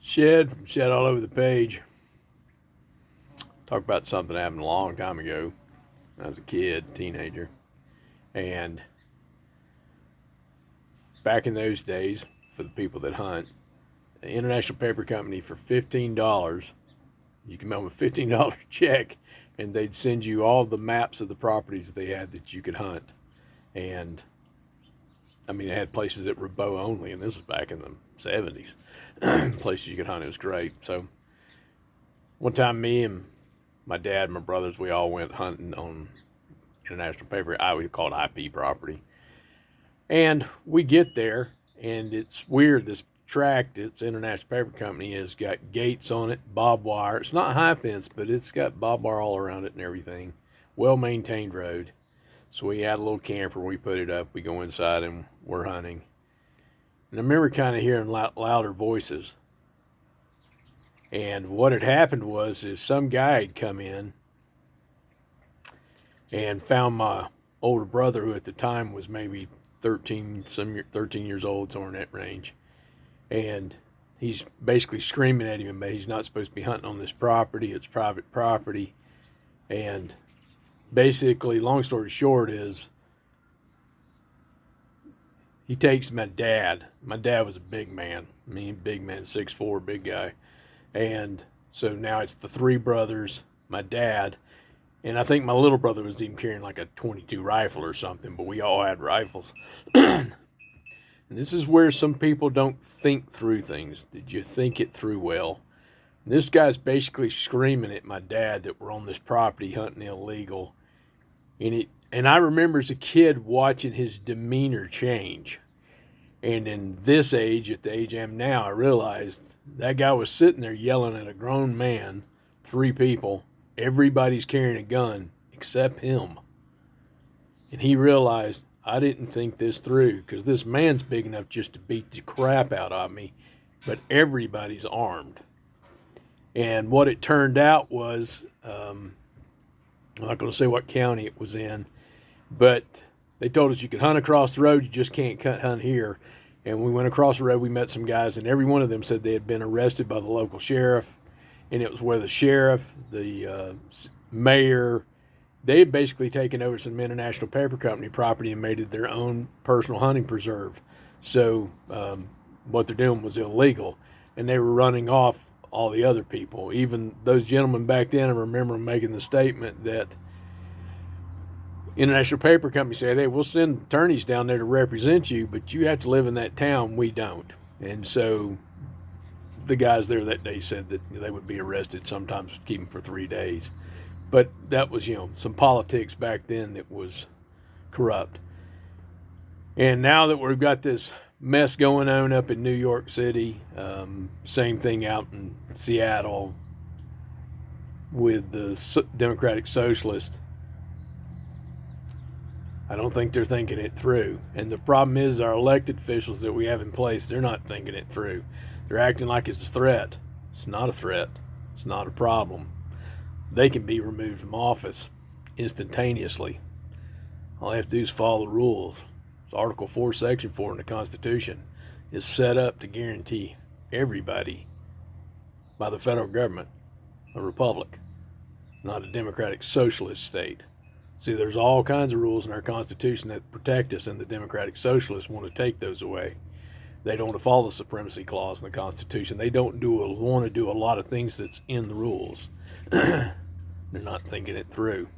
Shed all over the page. Talk about something that happened a long time ago. I was a kid, teenager. And back in those days, for the people that hunt, the International Paper Company for $15, you can mail them a $15 check, and they'd send you all the maps of the properties that they had that you could hunt. And I mean, they had places that were bow only, and this was back in the 70s. Places you could hunt, it was great. So one time, me and my dad, my brothers, we all went hunting on International Paper. We called IP property. And we get there, and it's weird. This tract, it's International Paper Company, has got gates on it, barbed wire. It's not high fence, but it's got barbed wire all around it and everything. Well-maintained road. So we had a little camper, we put it up, we go inside and we're hunting. And I remember kind of hearing louder voices. And what had happened is some guy had come in and found my older brother, who at the time was maybe 13 years old, somewhere in that range. And he's basically screaming at him, but he's not supposed to be hunting on this property, it's private property. And basically, long story short is, he takes my dad. My dad was a big man. I mean, big man, 6'4", big guy. And so now it's the three brothers, my dad, and I think my little brother was even carrying like a .22 rifle or something, but we all had rifles. And this is where some people don't think through things. Did you think it through well? And this guy's basically screaming at my dad that we're on this property hunting illegal. And I remember as a kid watching his demeanor change. And in this age, at the age I am now, I realized that guy was sitting there yelling at a grown man, three people. Everybody's carrying a gun except him. And he realized, I didn't think this through, because this man's big enough just to beat the crap out of me, but everybody's armed. And what it turned out was, I'm not going to say what county it was in, but they told us you could hunt across the road, you just can't hunt here. And we went across the road, we met some guys, and every one of them said they had been arrested by the local sheriff. And it was where the sheriff, the mayor, they had basically taken over some International Paper Company property and made it their own personal hunting preserve. So what they're doing was illegal, and they were running off all the other people. Even those gentlemen back then, I remember them making the statement that International Paper Company said, hey, we'll send attorneys down there to represent you, but you have to live in that town, we don't. And so the guys there that day said that they would be arrested, sometimes keep them for 3 days. But that was, some politics back then that was corrupt. And now that we've got this mess going on up in New York City, same thing out in Seattle with the Democratic Socialist, I don't think they're thinking it through. And the problem is our elected officials that we have in place, they're not thinking it through. They're acting like it's a threat. It's not a threat. It's not a problem. They can be removed from office instantaneously. All they have to do is follow the rules. It's Article 4, Section 4 in the Constitution is set up to guarantee everybody by the federal government a republic, not a democratic socialist state. See, there's all kinds of rules in our Constitution that protect us, and the Democratic Socialists want to take those away. They don't want to follow the Supremacy Clause in the Constitution. They don't want to do a lot of things that's in the rules. They're not thinking it through.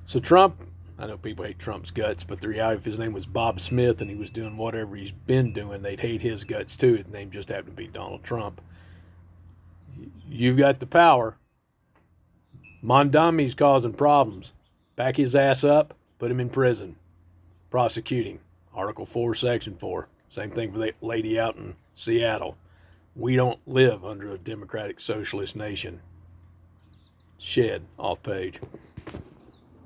So Trump, I know people hate Trump's guts, but the reality, if his name was Bob Smith and he was doing whatever he's been doing, they'd hate his guts too. His name just happened to be Donald Trump. You've got the power. Mondami's causing problems. Back his ass up, put him in prison. Prosecute him. Article 4, Section 4. Same thing for the lady out in Seattle. We don't live under a democratic socialist nation. Shed off page.